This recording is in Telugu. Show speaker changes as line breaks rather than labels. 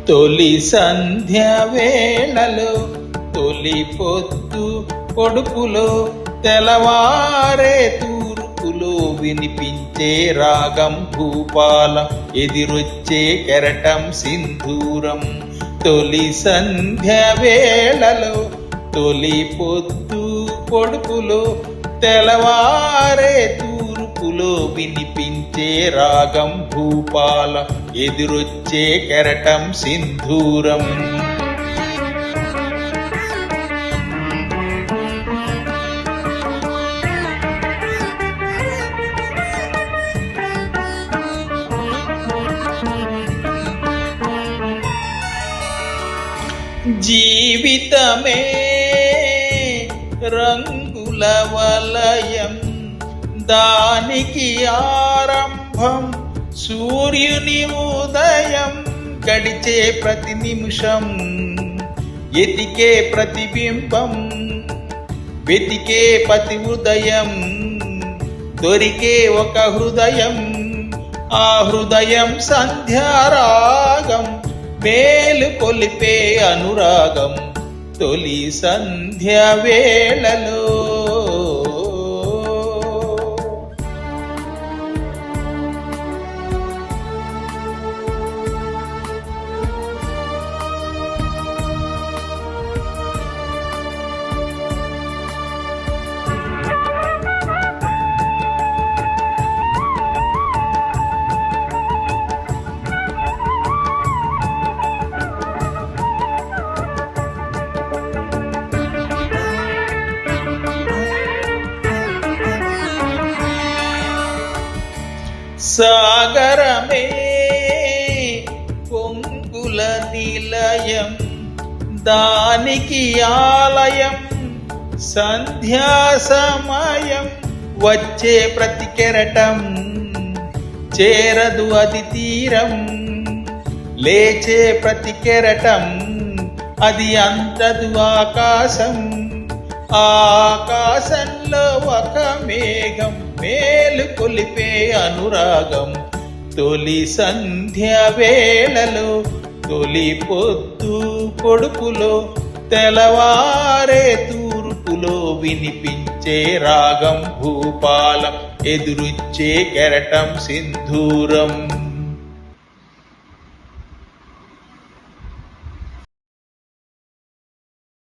తొలి సంధ్య వేళలో తొలి పొద్దు పొడుపులో తెలవారే తూర్పులో వినిపించే రాగం భూపాలం ఎదిరొచ్చే కెరటం సింధూరం. తొలి సంధ్య వేళలో తొలి పొద్దు పొడుపులో తెలవారే తూర్పులో వినిపించే రాగం భూపాలం ఎదిరొచ్చే కెరటం సింధూరం. జీవితమే రంగుల వలయం, దానికి ఆరంభం సూర్యుని ఉదయం. గడిచే ప్రతి నిమిషం ఎతికే ప్రతిబింబం, వెతికే ప్రతి ఉదయం దొరికే ఒక హృదయం. ఆ హృదయం సంధ్యారాగం మేలు కొలిపే అనురాగం. తొలి సంధ్య వేళలో సాగరమే పొంగుల నిలయం, దానికి ఆలయం సంధ్యా సమయం. వచ్చే ప్రతి కెరటం చేరదు అది తీరం, లేచే ప్రతి కెరటం అది అంతదు ఆకాశం. ఆకాశంలో ఒక మేఘం మేలు కొలిపే అనురాగం. తొలి సంధ్య వేళలో తొలి పొద్దు పొడుపులో తెలవారే తూర్పులో వినిపించే రాగం భూపాలం ఎదురుచ్చే కెరటం సింధూరం.